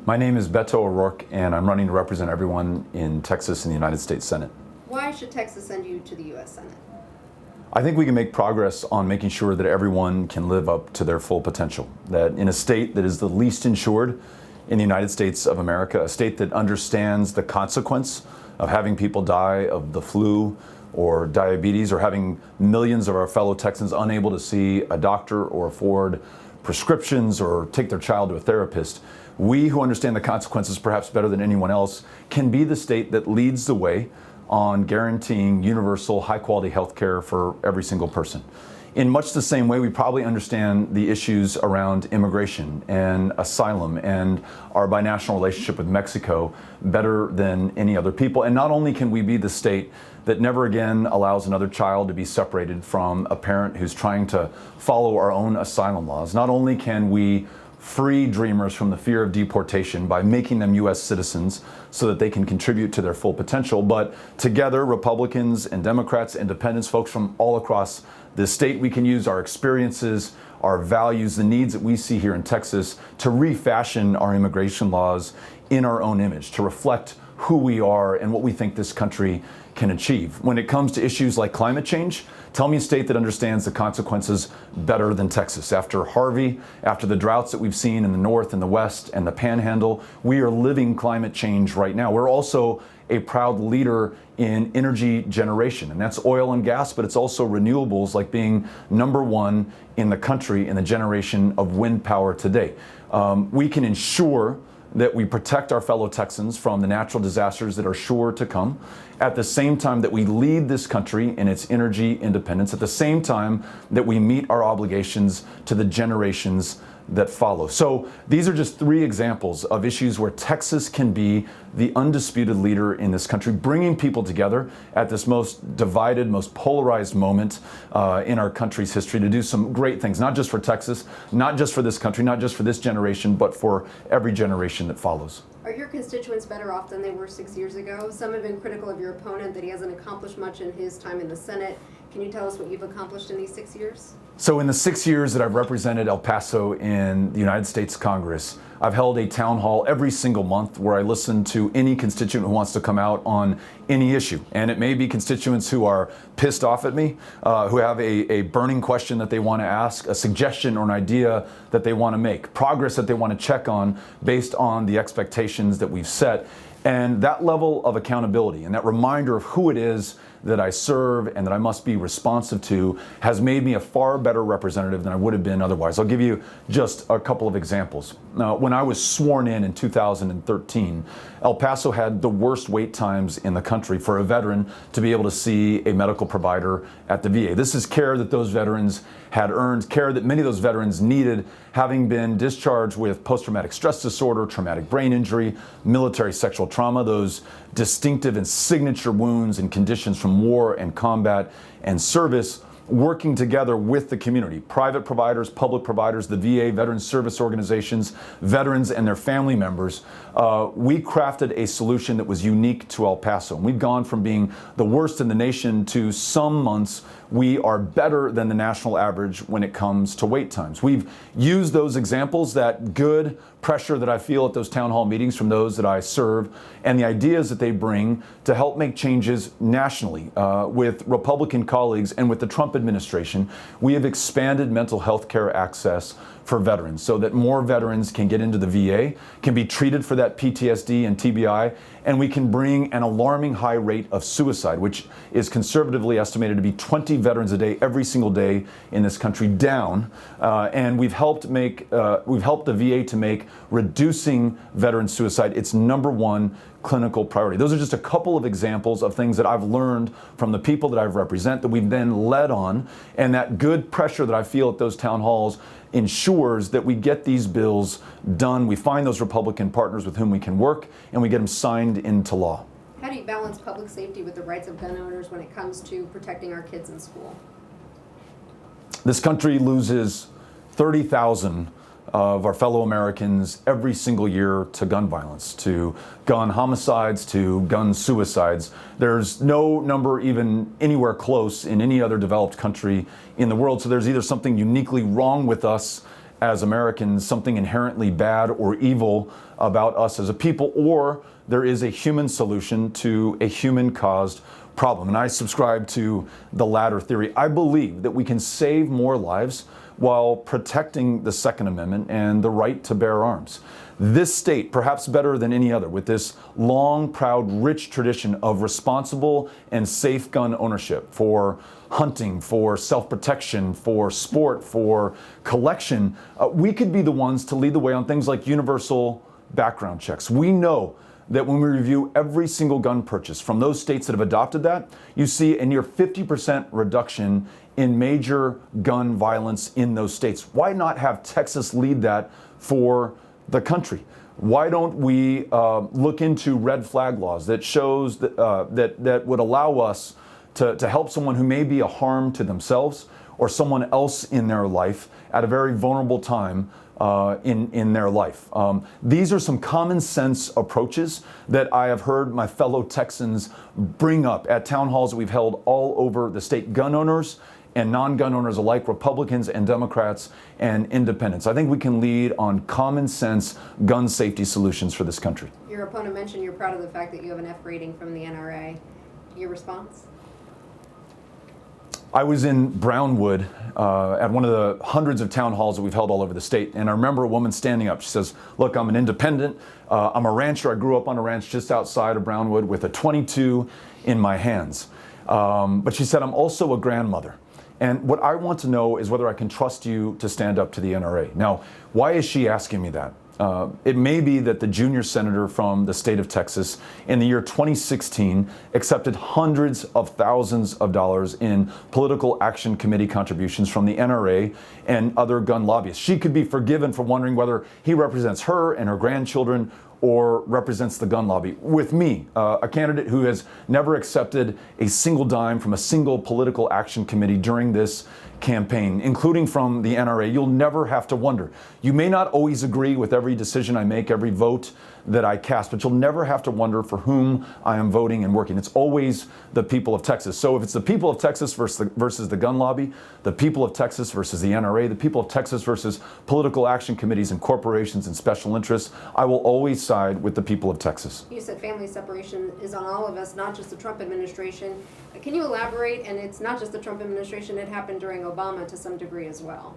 My name is Beto O'Rourke, and I'm running to represent everyone in Texas in the United States Senate. Why should Texas send you to the U.S. Senate? I think we can make progress on making sure that everyone can live up to their full potential. That in a state that is the least insured in the United States of America, a state that understands the consequence of having people die of the flu or diabetes, or having millions of our fellow Texans unable to see a doctor or afford prescriptions or take their child to a therapist, we who understand the consequences perhaps better than anyone else can be the state that leads the way on guaranteeing universal, high-quality health care for every single person. In much the same way, we probably understand the issues around immigration and asylum and our binational relationship with Mexico better than any other people. And not only can we be the state that never again allows another child to be separated from a parent who's trying to follow our own asylum laws, not only can we free dreamers from the fear of deportation by making them U.S. citizens so that they can contribute to their full potential, but together, Republicans and Democrats, independents, folks from all across the state, we can use our experiences, our values, the needs that we see here in Texas to refashion our immigration laws in our own image, to reflect who we are and what we think this country can achieve. When it comes to issues like climate change, tell me a state that understands the consequences better than Texas. After Harvey, after the droughts that we've seen in the north and the west and the panhandle, we are living climate change right now. We're also a proud leader in energy generation, and that's oil and gas, but it's also renewables, like being #1 in the country in the generation of wind power today. We can ensure that we protect our fellow Texans from the natural disasters that are sure to come, at the same time that we lead this country in its energy independence, at the same time that we meet our obligations to the generations that follow. So these are just 3 examples of issues where Texas can be the undisputed leader in this country, bringing people together at this most divided, most polarized moment in our country's history to do some great things, not just for Texas, not just for this country, not just for this generation, but for every generation that follows. Are your constituents better off than they were 6 years ago? Some have been critical of your opponent that he hasn't accomplished much in his time in the Senate. Can you tell us what you've accomplished in these 6 years? So in the 6 years that I've represented El Paso in the United States Congress, I've held a town hall every single month where I listen to any constituent who wants to come out on any issue. And it may be constituents who are pissed off at me, who have a burning question that they want to ask, a suggestion or an idea that they want to make, progress that they want to check on based on the expectations that we've set. And that level of accountability and that reminder of who it is that I serve and that I must be responsive to has made me a far better representative than I would have been otherwise. I'll give you just a couple of examples. Now, when I was sworn in 2013, El Paso had the worst wait times in the country for a veteran to be able to see a medical provider at the VA. This is care that those veterans had earned, care that many of those veterans needed, having been discharged with post-traumatic stress disorder, traumatic brain injury, military sexual trauma, those distinctive and signature wounds and conditions from war and combat and service, working together with the community, private providers, public providers, the VA, Veterans Service Organizations, veterans and their family members. We crafted a solution that was unique to El Paso. And we've gone from being the worst in the nation to some months we are better than the national average when it comes to wait times. We've used those examples, that good pressure that I feel at those town hall meetings from those that I serve, and the ideas that they bring to help make changes nationally with Republican colleagues and with the Trump administration. We have expanded mental health care access for veterans so that more veterans can get into the VA, can be treated for that PTSD and TBI, and we can bring an alarming high rate of suicide, which is conservatively estimated to be 20 veterans a day every single day in this country, down. And we've helped the VA to make reducing veteran suicide its #1 clinical priority. Those are just a couple of examples of things that I've learned from the people that I represent that we've then led on, and that good pressure that I feel at those town halls ensures that we get these bills done. We find those Republican partners with whom we can work, and we get them signed into law. How do you balance public safety with the rights of gun owners when it comes to protecting our kids in school? This country loses 30,000 of our fellow Americans every single year to gun violence, to gun homicides, to gun suicides. There's no number even anywhere close in any other developed country in the world. So there's either something uniquely wrong with us as Americans something inherently bad or evil about us as a people, or there is a human solution to a human-caused problem. And I subscribe to the latter theory. I believe that we can save more lives while protecting the Second Amendment and the right to bear arms. This state, perhaps better than any other, with this long, proud, rich tradition of responsible and safe gun ownership for hunting, for self-protection, for sport, for collection, we could be the ones to lead the way on things like universal background checks. We know that when we review every single gun purchase from those states that have adopted that, you see a near 50% reduction in major gun violence in those states. Why not have Texas lead that for the country? Why don't we look into red flag laws that shows that would allow us to help someone who may be a harm to themselves or someone else in their life at a very vulnerable time in their life. These are some common sense approaches that I have heard my fellow Texans bring up at town halls that we've held all over the state, gun owners and non-gun owners alike, Republicans and Democrats and independents. I think we can lead on common sense gun safety solutions for this country. Your opponent mentioned you're proud of the fact that you have an F rating from the NRA. Your response? I was in Brownwood at one of the hundreds of town halls that we've held all over the state, and I remember a woman standing up. She says, "Look, I'm an independent. I'm a rancher. I grew up on a ranch just outside of Brownwood with a .22 in my hands." But she said, "I'm also a grandmother. And what I want to know is whether I can trust you to stand up to the NRA." Now, why is she asking me that? It may be that the junior senator from the state of Texas in the year 2016 accepted hundreds of thousands of dollars in political action committee contributions from the NRA and other gun lobbyists. She could be forgiven for wondering whether he represents her and her grandchildren or represents the gun lobby. With me, a candidate who has never accepted a single dime from a single political action committee during this campaign, including from the NRA, you'll never have to wonder. You may not always agree with every decision I make, every vote that I cast, but you'll never have to wonder for whom I am voting and working. It's always the people of Texas. So if it's the people of Texas versus the gun lobby, the people of Texas versus the NRA, the people of Texas versus political action committees and corporations and special interests, I will always side with the people of Texas. You said family separation is on all of us, not just the Trump administration. Can you elaborate? And it's not just the Trump administration, it happened during Obama to some degree as well.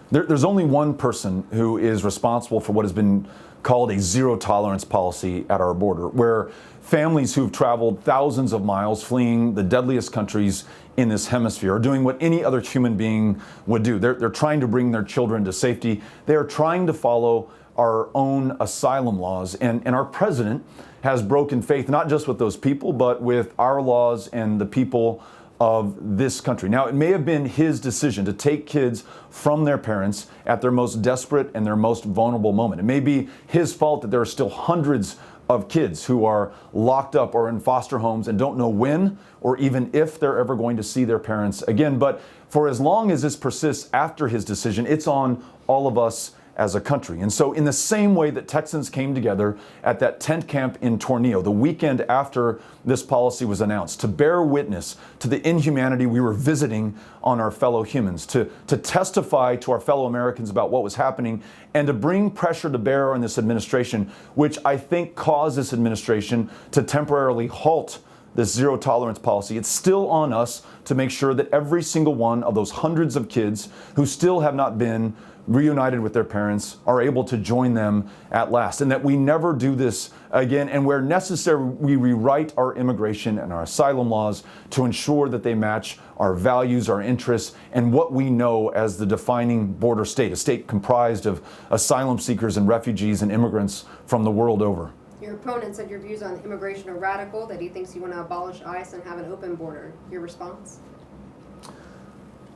There's only one person who is responsible for what has been called a zero tolerance policy at our border, where families who've traveled thousands of miles fleeing the deadliest countries in this hemisphere are doing what any other human being would do. They're trying to bring their children to safety. They are trying to follow our own asylum laws. And our president has broken faith, not just with those people, but with our laws and the people of this country. Now, it may have been his decision to take kids from their parents at their most desperate and their most vulnerable moment. It may be his fault that there are still hundreds of kids who are locked up or in foster homes and don't know when or even if they're ever going to see their parents again. But for as long as this persists after his decision, it's on all of us as a country. And so in the same way that Texans came together at that tent camp in Tornillo the weekend after this policy was announced to bear witness to the inhumanity we were visiting on our fellow humans, to testify to our fellow Americans about what was happening, and to bring pressure to bear on this administration, which I think caused this administration to temporarily halt this zero tolerance policy. It's still on us to make sure that every single one of those hundreds of kids who still have not been reunited with their parents are able to join them at last, and that we never do this again, and where necessary we rewrite our immigration and our asylum laws to ensure that they match our values, our interests, and what we know as the defining border state, a state comprised of asylum seekers and refugees and immigrants from the world over. Your opponent said your views on immigration are radical, that he thinks you want to abolish ICE and have an open border. Your response?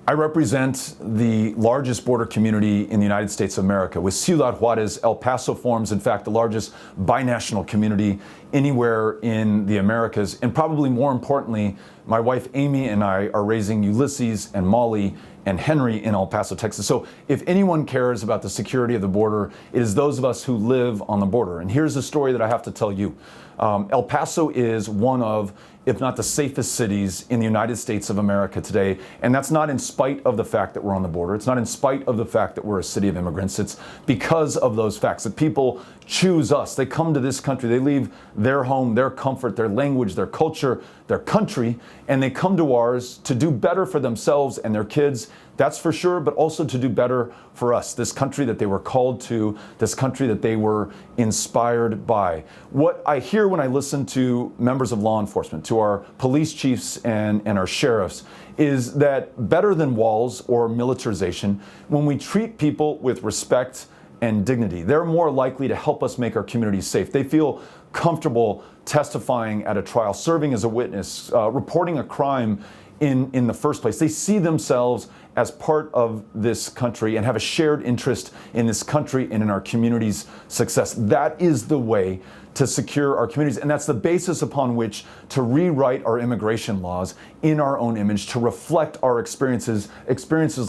I represent the largest border community in the United States of America. With Ciudad Juarez, El Paso forms, in fact, the largest binational community anywhere in the Americas. And probably more importantly, my wife Amy and I are raising Ulysses and Molly and Henry in El Paso, Texas. So if anyone cares about the security of the border, it is those of us who live on the border. And here's the story that I have to tell you. El Paso is one of if not the safest cities in the United States of America today. And that's not in spite of the fact that we're on the border. It's not in spite of the fact that we're a city of immigrants. It's because of those facts that people choose us. They come to this country. They leave their home, their comfort, their language, their culture, their country, and they come to ours to do better for themselves and their kids. That's for sure, but also to do better for us, this country that they were called to, this country that they were inspired by. What I hear when I listen to members of law enforcement, to our police chiefs and our sheriffs, is that better than walls or militarization, when we treat people with respect and dignity, they're more likely to help us make our communities safe. They feel comfortable testifying at a trial, serving as a witness, reporting a crime in the first place. They see themselves as part of this country and have a shared interest in this country and in our community's success. That is the way to secure our communities, and that's the basis upon which to rewrite our immigration laws in our own image, to reflect our experiences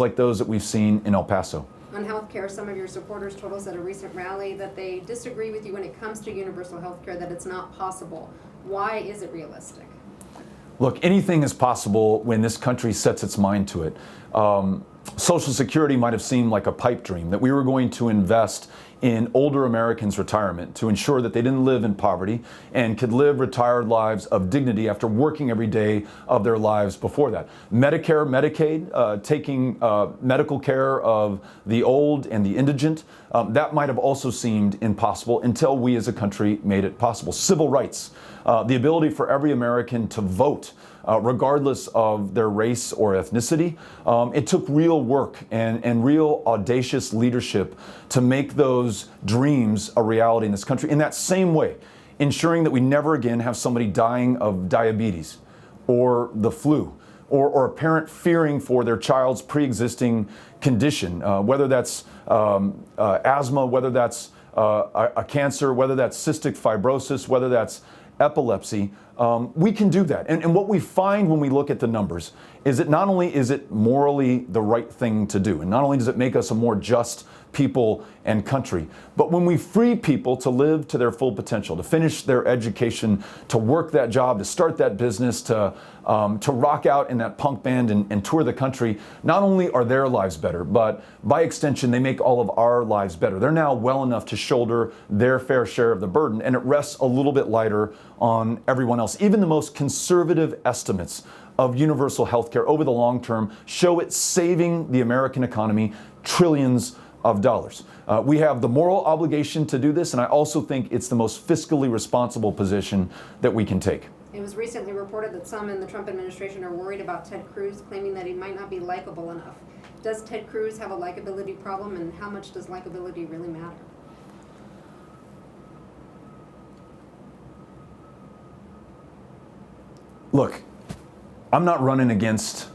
like those that we've seen in El Paso. On healthcare, some of your supporters told us at a recent rally that they disagree with you when it comes to universal healthcare, that it's not possible. Why is it realistic? Look, anything is possible when this country sets its mind to it. Social Security might have seemed like a pipe dream, that we were going to invest in older Americans' retirement to ensure that they didn't live in poverty and could live retired lives of dignity after working every day of their lives before that. Medicare, Medicaid, taking medical care of the old and the indigent, that might have also seemed impossible until we as a country made it possible. Civil rights, the ability for every American to vote, regardless of their race or ethnicity. It took real work and real audacious leadership to make those dreams a reality in this country. In that same way, ensuring that we never again have somebody dying of diabetes or the flu, or a parent fearing for their child's pre-existing condition, whether that's asthma, whether that's a cancer, whether that's cystic fibrosis, whether that's epilepsy. We can do that. And what we find when we look at the numbers is that not only is it morally the right thing to do, and not only does it make us a more just people and country, but when we free people to live to their full potential, to finish their education, to work that job, to start that business, to rock out in that punk band and tour the country, not only are their lives better, but by extension, they make all of our lives better. They're now well enough to shoulder their fair share of the burden, and it rests a little bit lighter on everyone else. Even the most conservative estimates of universal health care over the long term show it saving the American economy trillions of dollars. We have the moral obligation to do this, and I also think it's the most fiscally responsible position that we can take. It was recently reported that some in the Trump administration are worried about Ted Cruz, claiming that he might not be likable enough. Does Ted Cruz have a likability problem, and how much does likability really matter? Look, I'm not running against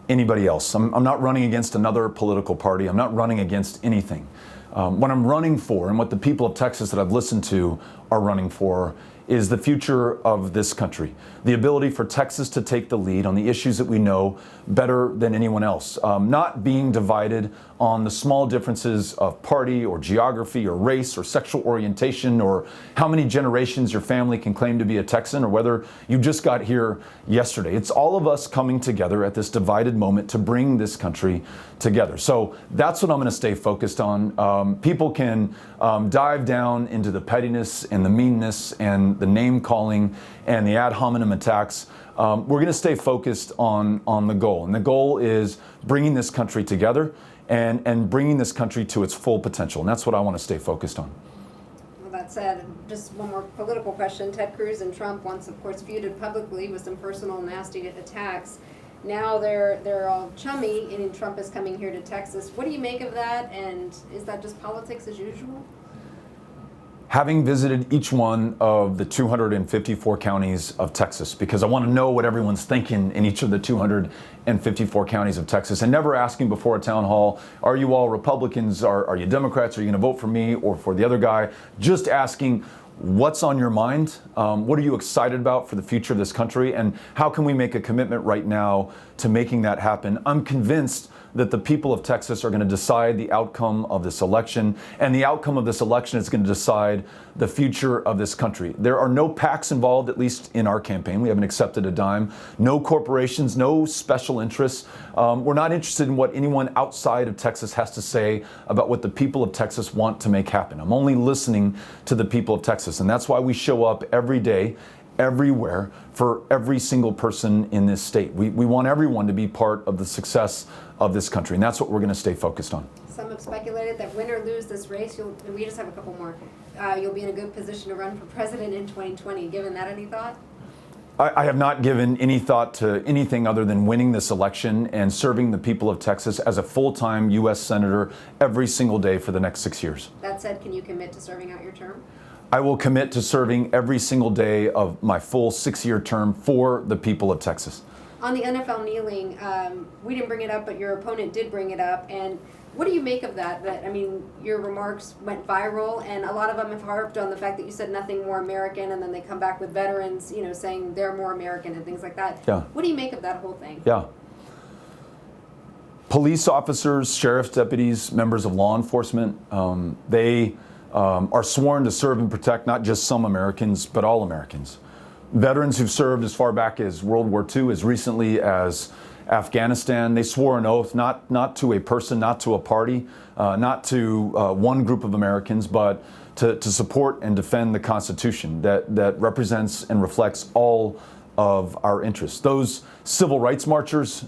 anybody else. I'm not running against another political party. I'm not running against anything. What I'm running for, and what the people of Texas that I've listened to are running for, is the future of this country. The ability for Texas to take the lead on the issues that we know better than anyone else. Not being divided on the small differences of party or geography or race or sexual orientation or how many generations your family can claim to be a Texan or whether you just got here yesterday. It's all of us coming together at this divided moment to bring this country together. So that's what I'm going to stay focused on. People can dive down into the pettiness and the meanness and the name calling and the ad hominem attacks. We're going to stay focused on the goal. And the goal is bringing this country together and bringing this country to its full potential. And that's what I want to stay focused on. Well, that said, just one more political question. Ted Cruz and Trump once, of course, feuded publicly with some personal nasty attacks. Now they're all chummy, and Trump is coming here to Texas. What do you make of that? And is that just politics as usual? Having visited each one of the 254 counties of Texas, because I want to know what everyone's thinking in each of the 254 counties of Texas, and never asking before a town hall, are you all Republicans, are you Democrats, are you going to vote for me or for the other guy? Just asking, what's on your mind? What are you excited about for the future of this country? And how can we make a commitment right now to making that happen? I'm convinced that the people of Texas are going to decide the outcome of this election, and the outcome of this election is going to decide the future of this country. There are no PACs involved, at least in our campaign. We haven't accepted a dime. No corporations, no special interests. We're not interested in what anyone outside of Texas has to say about what the people of Texas want to make happen. I'm only listening to the people of Texas, and that's why we show up every day, everywhere, for every single person in this state. We want everyone to be part of the success of this country, and that's what we're going to stay focused on. Some have speculated that win or lose this race, and we just have a couple more, you'll be in a good position to run for president in 2020. Given that any thought? I have not given any thought to anything other than winning this election and serving the people of Texas as a full-time U.S. Senator every single day for the next 6 years. That said, can you commit to serving out your term? I will commit to serving every single day of my full 6-year term for the people of Texas. On the NFL kneeling, we didn't bring it up, but your opponent did bring it up. And what do you make of that? I mean, your remarks went viral, and a lot of them have harped on the fact that you said nothing more American, and then they come back with veterans, saying they're more American and things like that. Yeah. What do you make of that whole thing? Yeah. Police officers, sheriff's deputies, members of law enforcement, they are sworn to serve and protect not just some Americans, but all Americans. Veterans who've served as far back as World War II, as recently as Afghanistan, they swore an oath not to a person, not to a party, not to one group of Americans, but to support and defend the Constitution that represents and reflects all of our interests. Those civil rights marchers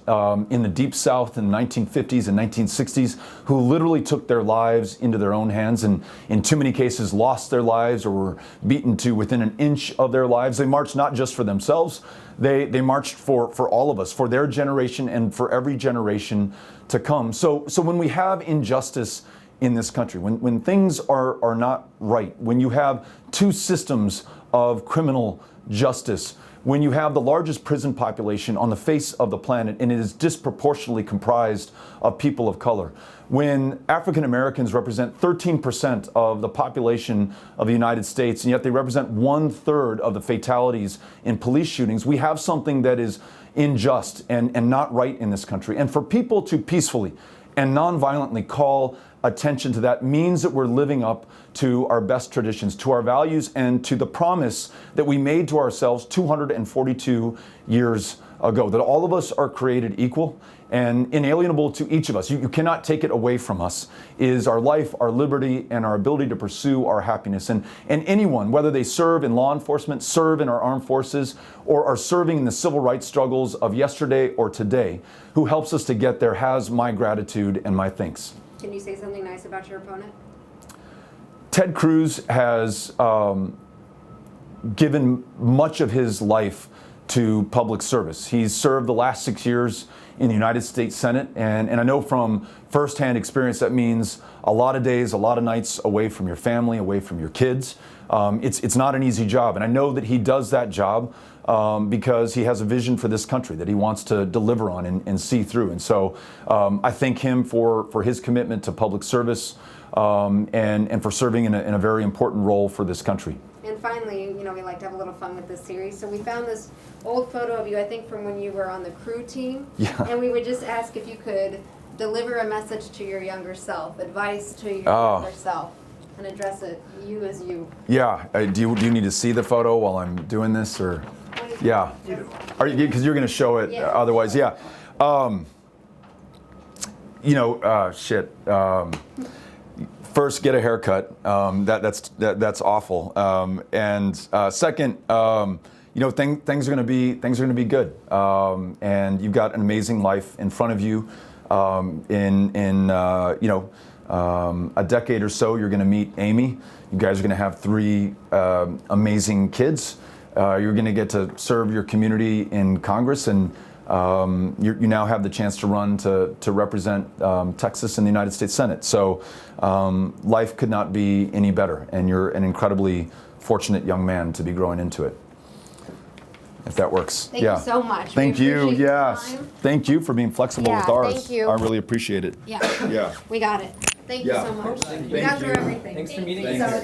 in the Deep South in the 1950s and 1960s who literally took their lives into their own hands and in too many cases lost their lives or were beaten to within an inch of their lives. They marched not just for themselves, they marched for all of us, for their generation and for every generation to come. So when we have injustice in this country, when things are not right, when you have two systems of criminal justice, when you have the largest prison population on the face of the planet and it is disproportionately comprised of people of color, when African Americans represent 13% of the population of the United States and yet they represent 1/3 of the fatalities in police shootings, we have something that is unjust and not right in this country. And for people to peacefully and nonviolently call attention to that means that we're living up to our best traditions, to our values, and to the promise that we made to ourselves 242 years ago, that all of us are created equal and inalienable to each of us. You cannot take it away from us, is our life, our liberty, and our ability to pursue our happiness. And anyone, whether they serve in law enforcement, serve in our armed forces, or are serving in the civil rights struggles of yesterday or today, who helps us to get there has my gratitude and my thanks. Can you say something nice about your opponent? Ted Cruz has given much of his life to public service. He's served the last 6 years in the United States Senate, and I know from firsthand experience that means a lot of days, a lot of nights away from your family, away from your kids. It's not an easy job, and I know that he does that job because he has a vision for this country that he wants to deliver on and see through. And so I thank him for his commitment to public service and for serving in a very important role for this country. And finally, we like to have a little fun with this series. So we found this old photo of you, I think from when you were on the crew team. Yeah. And we would just ask if you could deliver a message to your younger self, advice to your younger self, and address it, you as you. Yeah. Do you need to see the photo while I'm doing this, or? Yeah. Because you're going to show it otherwise. Yeah. Shit. First, get a haircut. That's awful. And second, things are going to be good. And you've got an amazing life in front of you. In a decade or so, you're going to meet Amy. You guys are going to have 3 amazing kids. You're going to get to serve your community in Congress, and you now have the chance to run to represent Texas in the United States Senate. So life could not be any better, and you're an incredibly fortunate young man to be growing into it. If that works. Thank you so much. Thank you. Yes. Thank you for being flexible with ours. Thank you. I really appreciate it. Yeah. We got it. Thank you so much. Thank We got through you. everything. Thanks for meeting us.